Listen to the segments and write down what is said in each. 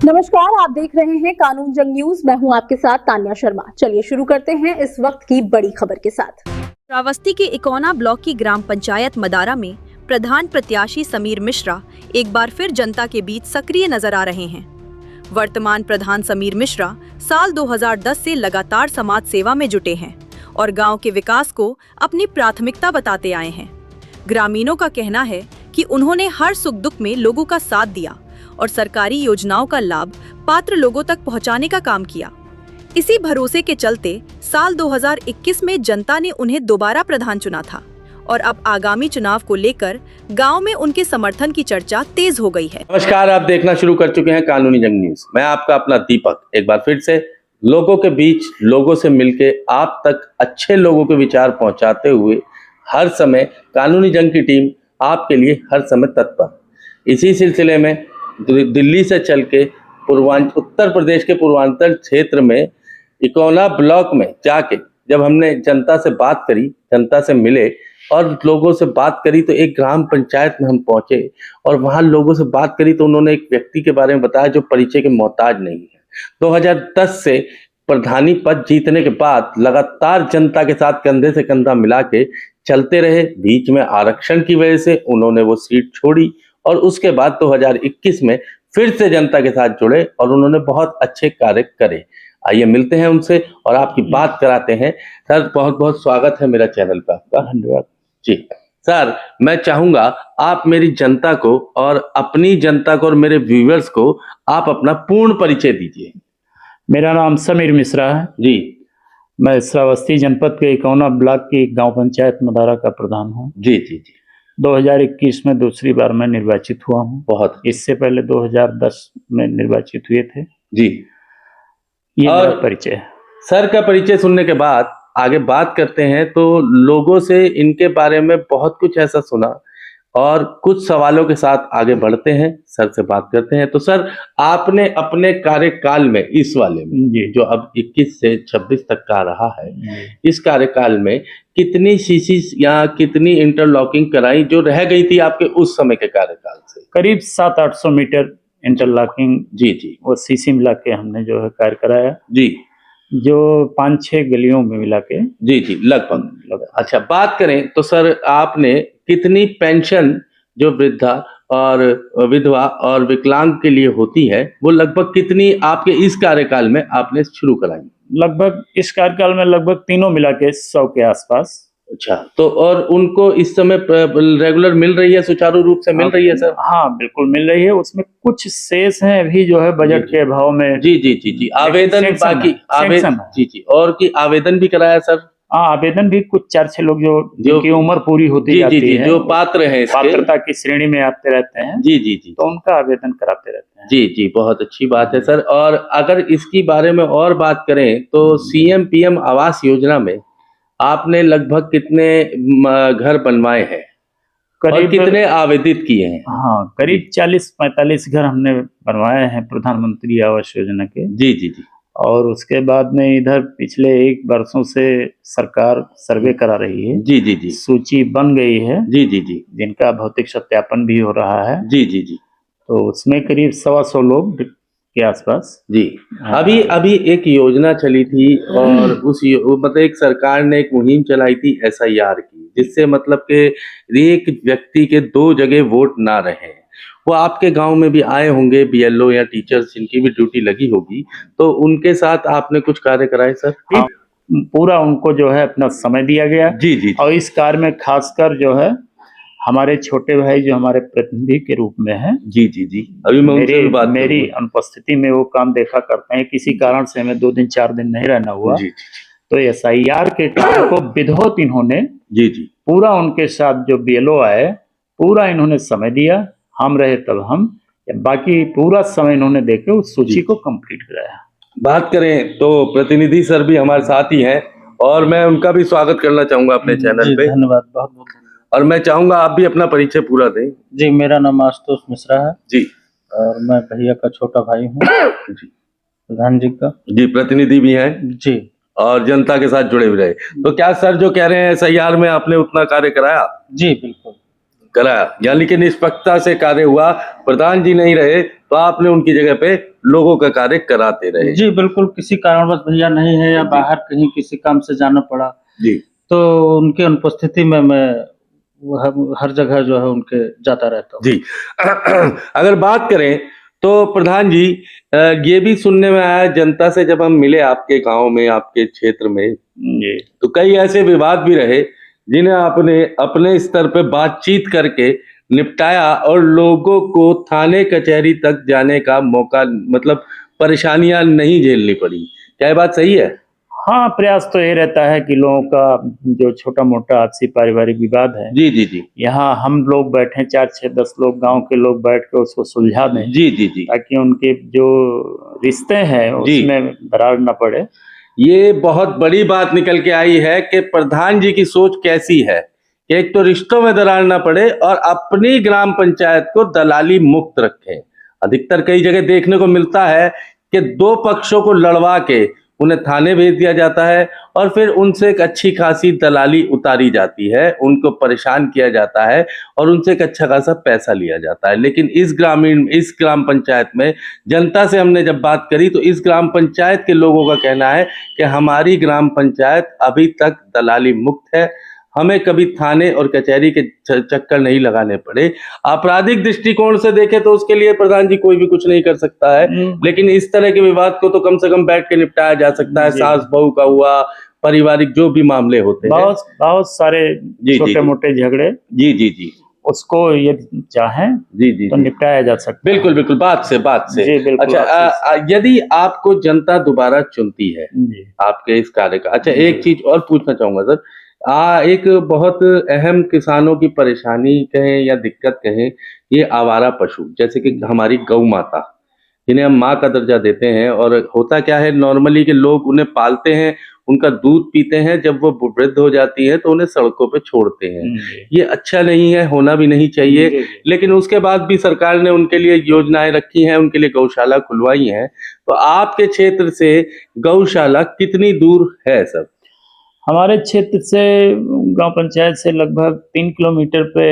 नमस्कार, आप देख रहे हैं कानून जंग न्यूज। मैं हूं आपके साथ तान्या शर्मा। चलिए शुरू करते हैं इस वक्त की बड़ी खबर के साथ। श्रावस्ती के इकोना ब्लॉक की ग्राम पंचायत मदारा में प्रधान प्रत्याशी समीर मिश्रा एक बार फिर जनता के बीच सक्रिय नजर आ रहे हैं। वर्तमान प्रधान समीर मिश्रा साल 2010 से लगातार समाज सेवा में जुटे हैं और गांव के विकास को अपनी प्राथमिकता बताते आए हैं। ग्रामीणों का कहना है कि उन्होंने हर सुख दुख में लोगों का साथ दिया और सरकारी योजनाओं का लाभ पात्र लोगों तक पहुंचाने का काम किया। इसी भरोसे के चलते साल 2021 में जनता ने उन्हें दोबारा प्रधान चुना था और अब आगामी चुनाव को लेकर गांव में उनके समर्थन की चर्चा तेज हो गई है। नमस्कार, आप देखना शुरू कर चुके हैं कानूनी जंग न्यूज। मैं आपका अपना दीपक एक बार फिर से लोगों के बीच, लोगों से मिलके आप तक अच्छे लोगों के विचार पहुंचाते हुए हर समय कानूनी जंग की टीम आपके लिए हर समय तत्पर। इसी सिलसिले में दिल्ली से चल के उत्तर प्रदेश के पूर्वांचल क्षेत्र में इकोना ब्लॉक में जाके जब हमने जनता से बात करी, जनता से मिले और लोगों से बात करी, तो एक ग्राम पंचायत में हम पहुंचे और वहां लोगों से बात करी तो उन्होंने एक व्यक्ति के बारे में बताया जो परिचय के मोहताज नहीं है। 2010 से प्रधानी पद जीतने के बाद लगातार जनता के साथ कंधे से कंधा मिला के चलते रहे। बीच में आरक्षण की वजह से उन्होंने वो सीट छोड़ी और उसके बाद 2021 में फिर से जनता के साथ जुड़े और उन्होंने बहुत अच्छे कार्य करे। आइए मिलते हैं उनसे और आपकी बात कराते हैं। सर, बहुत बहुत स्वागत है मेरा चैनल पर आपका। धन्यवाद जी सर, मैं चाहूंगा आप मेरी जनता को और अपनी जनता को और मेरे व्यूअर्स को आप अपना पूर्ण परिचय दीजिए। मेरा नाम समीर मिश्रा है जी। मैं श्रावस्ती जनपद के इकोना ब्लॉक की गांव पंचायत मदारा का प्रधान हूं। जी जी जी। 2021 में दूसरी बार मैं निर्वाचित हुआ हूं। बहुत। इससे पहले 2010 में निर्वाचित हुए थे। जी। ये और मेरा परिचय है। सर का परिचय सुनने के बाद आगे बात करते हैं। तो लोगों से इनके बारे में बहुत कुछ ऐसा सुना और कुछ सवालों के साथ आगे बढ़ते हैं, सर से बात करते हैं। तो सर, आपने अपने कार्यकाल में, इस वाले में जी, जो अब 21 से 26 तक का रहा है, इस कार्यकाल में कितनी सीसी या कितनी इंटरलॉकिंग कराई जो रह गई थी आपके उस समय के कार्यकाल से? करीब 700-800 मीटर इंटरलॉकिंग जी जी। और सीसी मिला के हमने जो है कार्य कराया, जी। जो 5-6 गलियों में मिला के। जी जी, लगभग। अच्छा, बात करें तो सर, आपने कितनी पेंशन जो वृद्धा और विधवा और विकलांग के लिए होती है, वो लगभग कितनी आपके इस कार्यकाल में आपने शुरू कराई? लगभग इस कार्यकाल में लगभग तीनों मिला के 100 के आसपास। अच्छा, तो और उनको इस समय रेगुलर मिल रही है, सुचारू रूप से मिल रही है सर? हाँ, बिल्कुल मिल रही है। उसमें कुछ शेष हैं अभी जो है बजट के अभाव में। जी जी जी जी। आवेदन बाकी आवेदन। जी जी। और की आवेदन भी कराया सर? हाँ, आवेदन भी कुछ 4-6 लोग जिनकी उम्र पूरी होती जाती है, जो पात्र हैं, पात्रता की श्रेणी में आते रहते हैं। जी जी जी। तो उनका आवेदन कराते रहते हैं। जी जी, बहुत अच्छी बात है सर। और अगर इसकी बारे में और बात करें तो सीएम पीएम आवास योजना में आपने लगभग कितने घर बनवाए हैं और कितने आवेदित किए हैं? हाँ, करीब 40-45 घर हमने बनवाए हैं प्रधानमंत्री आवास योजना के। जी जी जी। और उसके बाद में इधर पिछले 1 वर्षों से सरकार सर्वे करा रही है। जी जी जी। सूची बन गई है। जी जी जी। जिनका भौतिक सत्यापन भी हो रहा है। जी जी जी। तो उसमें करीब 125 लोग के आसपास। जी। अभी एक योजना चली थी और मतलब एक सरकार ने एक मुहिम चलाई थी SIR की, जिससे मतलब के एक व्यक्ति के 2 जगह वोट ना रहे। वो आपके गांव में भी आए होंगे, BLO या टीचर्स जिनकी भी ड्यूटी लगी होगी, तो उनके साथ आपने कुछ कार्य कराए सर? हाँ, पूरा उनको जो है अपना समय दिया गया। जी जी। और इस कार्य में खासकर जो है हमारे छोटे भाई जो हमारे प्रतिनिधि के रूप में हैं। जी जी जी। अभी मैं उनसे बात मेरी अनुपस्थिति में वो काम देखा करते हैं। किसी कारण से हमें 2 दिन 4 दिन नहीं रहना हुआ। जी, तो SIR के काम को विधिवत इन्होंने जी जी पूरा उनके साथ जो BLO आए, पूरा इन्होंने समय दिया। हम रहे तब हम, बाकी पूरा समय इन्होंने देके उस सूची को कंप्लीट कराया। बात करें तो प्रतिनिधि सर भी हमारे साथ ही हैं और मैं उनका भी स्वागत करना चाहूंगा अपने चैनल पे। धन्यवाद, बहुत बहुत। और मैं चाहूंगा आप भी अपना परिचय पूरा दें। जी, मेरा नाम आशुतोष मिश्रा है। जी। और मैं भैया का छोटा भाई हूँ। जी। प्रधान जी का। जी, प्रतिनिधि भी हैं। जी। और जनता के साथ जुड़े हुए रहे। तो क्या सर जो कह रहे हैं SIR में आपने उतना कार्य कराया? जी बिल्कुल। कराया, यानी कि निष्पक्षता से कार्य हुआ। प्रधान जी नहीं रहे तो आपने उनकी जगह पे लोगों का कार्य कराते रहे। जी बिल्कुल, किसी कारणवश भैया नहीं है या जी। बाहर कहीं किसी काम से जाना पड़ा जी तो उनकी अनुपस्थिति में मैं हर जगह जो है उनके जाता रहता हूँ। जी अगर बात करें तो प्रधान जी, ये भी सुनने में आया जनता से जब हम मिले आपके गांव में, आपके क्षेत्र में, जी तो कई ऐसे विवाद भी रहे जिन्हें आपने अपने स्तर पे बातचीत करके निपटाया और लोगों को थाने कचहरी तक जाने का मौका, मतलब परेशानियां नहीं झेलनी पड़ी। क्या ये बात सही है? हाँ, प्रयास तो ये रहता है कि लोगों का जो छोटा मोटा आपसी पारिवारिक विवाद है, जी जी जी यहाँ हम लोग बैठे 4, 6, 10 लोग गांव के लोग बैठ के उसको सुलझा दें, जी जी जी ताकि उनके जो रिश्ते हैं जी। उसमें दरार न पड़े। ये बहुत बड़ी बात निकल के आई है कि प्रधान जी की सोच कैसी है कि एक तो रिश्तों में दरार ना पड़े और अपनी ग्राम पंचायत को दलाली मुक्त रखें। अधिकतर कई जगह देखने को मिलता है कि दो पक्षों को लड़वा के उन्हें थाने भेज दिया जाता है और फिर उनसे एक अच्छी खासी दलाली उतारी जाती है, उनको परेशान किया जाता है और उनसे एक अच्छा खासा पैसा लिया जाता है। लेकिन इस ग्राम पंचायत में जनता से हमने जब बात करी तो इस ग्राम पंचायत के लोगों का कहना है कि हमारी ग्राम पंचायत अभी तक दलाली मुक्त है, हमें कभी थाने और कचहरी के चक्कर नहीं लगाने पड़े। आपराधिक दृष्टिकोण से देखें तो उसके लिए प्रधान जी कोई भी कुछ नहीं कर सकता है, लेकिन इस तरह के विवाद को तो कम से कम बैठ के निपटाया जा सकता है। जी। सास बहू का हुआ, पारिवारिक जो भी मामले होते हैं, बहुत बहुत सारे जी, छोटे जी। मोटे झगड़े जी जी जी उसको यदि चाहें जी जी तो जी। निपटाया जा सकता है। बिल्कुल बिल्कुल, बात से जी, बिल्कुल अच्छा, बात यदि आपको जनता दोबारा चुनती है जी आपके इस कार्य का, अच्छा जी। एक चीज और पूछना चाहूंगा सर, एक बहुत अहम किसानों की परेशानी कहें या दिक्कत कहें, ये आवारा पशु जैसे कि हमारी गौ माता, जिन्हें हम माँ का दर्जा देते हैं। और होता क्या है नॉर्मली कि लोग उन्हें पालते हैं, उनका दूध पीते हैं, जब वो वृद्ध हो जाती है तो उन्हें सड़कों पे छोड़ते हैं। जी। ये अच्छा नहीं है, होना भी नहीं चाहिए। जी, जी। लेकिन उसके बाद भी सरकार ने उनके लिए योजनाएं रखी हैं, उनके लिए गौशाला खुलवाई हैं। तो आपके क्षेत्र से गौशाला कितनी दूर है सर? हमारे क्षेत्र से गांव पंचायत से लगभग 3 किलोमीटर पे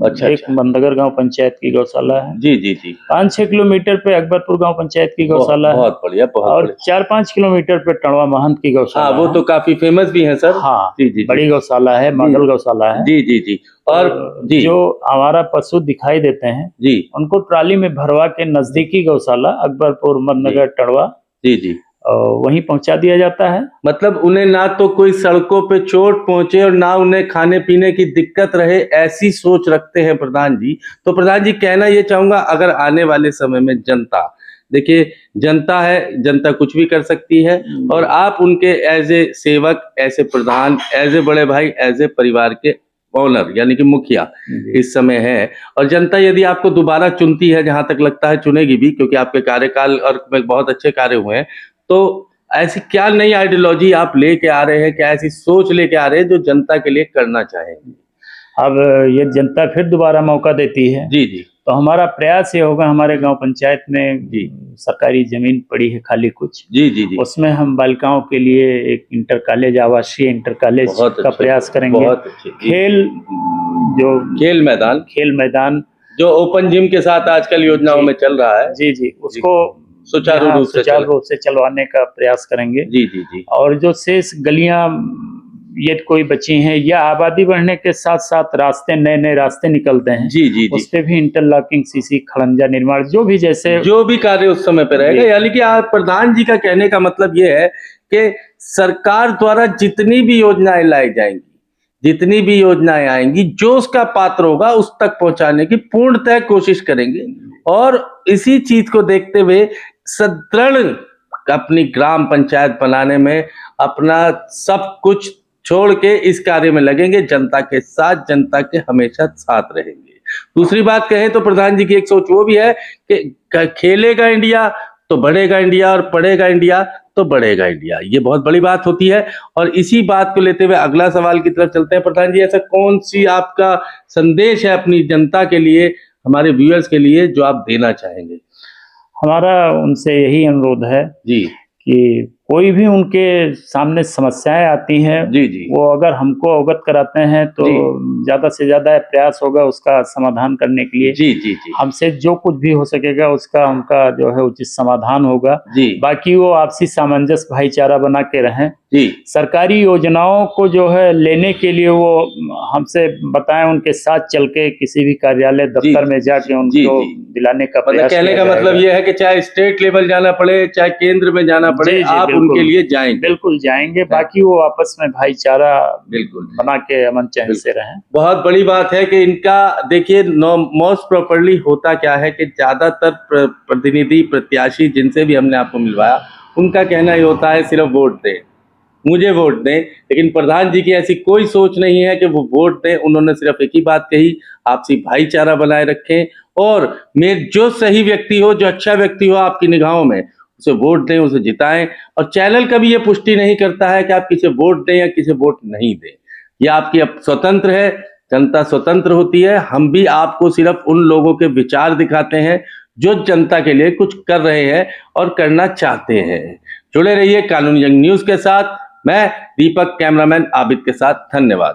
अच्छा, एक अच्छा। बंदगर गांव पंचायत की गौशाला है। जी जी जी, 5-6 किलोमीटर पे अकबरपुर गांव पंचायत की गौशाला है बहुत बढ़िया, बहुत और बढ़िया। 4-5 किलोमीटर पे टणवा महंत की हाँ, गौशाला वो है। तो काफी फेमस भी है सर। हाँ, जी जी बड़ी गौशाला है, मॉडल गौशाला है। जी जी जी। और जी जो आवारा पशु दिखाई देते हैं जी उनको ट्राली में भरवा के नजदीकी गौशाला अकबरपुर, मदनगर, टणवा जी जी, वहीं पहुंचा दिया जाता है। मतलब उन्हें ना तो कोई सड़कों पे चोट पहुंचे और ना उन्हें खाने पीने की दिक्कत रहे, ऐसी सोच रखते हैं प्रधान जी। तो प्रधान जी, कहना ये चाहूंगा, अगर आने वाले समय में जनता, देखिए जनता है, जनता कुछ भी कर सकती है और आप उनके एज ए सेवक, as a Pradhan, as a बड़े भाई, एज ए परिवार के ओनर यानी कि मुखिया इस समय है, और जनता यदि आपको दोबारा चुनती है, जहां तक लगता है चुनेगी भी, क्योंकि आपके कार्यकाल और में बहुत अच्छे कार्य हुए हैं, तो ऐसी क्या नई आइडियोलॉजी आप लेके आ रहे हैं, क्या ऐसी सोच लेके आ रहे हैं जो जनता के लिए करना चाहेंगे? अब ये जनता फिर दोबारा मौका देती है जी जी तो हमारा प्रयास ये होगा, हमारे गांव पंचायत में जी सरकारी जमीन पड़ी है खाली कुछ, जी जी जी, उसमें हम बालिकाओं के लिए एक इंटर कॉलेज, आवासीय इंटर कॉलेज बहुत का अच्छे, प्रयास करेंगे। बहुत अच्छे। जी। खेल जो खेल मैदान जो ओपन जिम के साथ आजकल योजनाओं जी। में चल रहा है, जी जी उसको सुचारू यहाँ रूप से सुचारू रूप से चलवाने का प्रयास करेंगे। जी जी जी और जो शेष गलियां ये कोई बची हैं या आबादी बढ़ने के साथ साथ रास्ते, नए नए रास्ते निकलते हैं, जी जी उस जी, पे भी इंटरलॉकिंग, सीसी, खड़ंजा निर्माण, जो भी जैसे जो भी कार्य उस समय पे रहेगा। जी। यानी कि आप प्रधान जी का कहने का मतलब ये है कि सरकार द्वारा जितनी भी योजनाएं लाई जाएंगी, जितनी भी योजनाएं आएंगी, जो उसका पात्र होगा उस तक पहुंचाने की पूर्णतः कोशिश करेंगे। और इसी चीज को देखते हुए सुदृढ़ अपनी ग्राम पंचायत बनाने में अपना सब कुछ छोड़ के इस कार्य में लगेंगे, जनता के साथ, जनता के हमेशा साथ रहेंगे। दूसरी बात कहें तो प्रधान जी की एक सोच वो भी है कि खेलेगा इंडिया तो बढ़ेगा इंडिया, और पढ़ेगा इंडिया तो बढ़ेगा इंडिया। ये बहुत बड़ी बात होती है। और इसी बात को लेते हुए अगला सवाल की तरफ चलते हैं। प्रधान जी, ऐसा कौन सी आपका संदेश है अपनी जनता के लिए, हमारे व्यूअर्स के लिए, जो आप देना चाहेंगे? हमारा उनसे यही अनुरोध है जी कि कोई भी उनके सामने समस्याएं आती हैं, जी जी वो अगर हमको अवगत कराते हैं तो ज्यादा से ज्यादा प्रयास होगा उसका समाधान करने के लिए। जी जी जी हमसे जो कुछ भी हो सकेगा उसका उनका जो है उचित समाधान होगा। जी बाकी वो आपसी सामंजस्य भाईचारा बना के रहें। जी सरकारी योजनाओं को जो है लेने के लिए वो हमसे बताएं, उनके साथ चल के किसी भी कार्यालय दफ्तर में जाके उनको दिलाने का मतलब प्रयास कहने किया का मतलब जाएगा। ये है कि चाहे स्टेट लेवल जाना पड़े चाहे केंद्र में जाना पड़े, जी, जी, आप बिल्कुल। उनके लिए जाएंगे। बिल्कुल जाएंगे। बाकी वो आपस में भाईचारा बिल्कुल बना के अमन चैन से रहें। बहुत बड़ी बात है कि इनका देखिए मोस्ट प्रॉपरली होता क्या है कि ज्यादातर प्रतिनिधि प्रत्याशी जिनसे भी हमने आपको मिलवाया उनका कहना ये होता है सिर्फ वोट दें, मुझे वोट दें। लेकिन प्रधान जी की ऐसी कोई सोच नहीं है कि वो वोट दें। उन्होंने सिर्फ एक ही बात कही, आपसी भाईचारा बनाए रखें और जो सही व्यक्ति हो, जो अच्छा व्यक्ति हो आपकी निगाहों में, उसे वोट दें, उसे जिताएं। और चैनल कभी ये पुष्टि नहीं करता है कि आप किसे वोट दें या किसे वोट नहीं दें। ये आपकी अब स्वतंत्र है, जनता स्वतंत्र होती है। हम भी आपको सिर्फ उन लोगों के विचार दिखाते हैं जो जनता के लिए कुछ कर रहे हैं और करना चाहते हैं। जुड़े रहिए कानूनी जंग न्यूज के साथ। मैं दीपक, कैमरामैन आबिद के साथ। धन्यवाद।